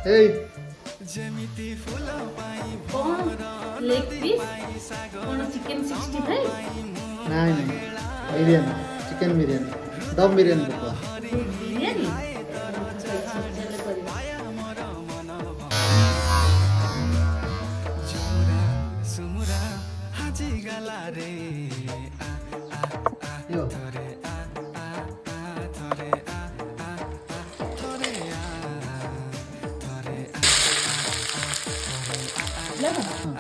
এই कौन leg piece कौन चिकन 65 নাই নাই বিরিয়ানি চিকেন বিরিয়ানি দম বিরিয়ানি করবা बिरयानी चलो करिए ইয়ো लो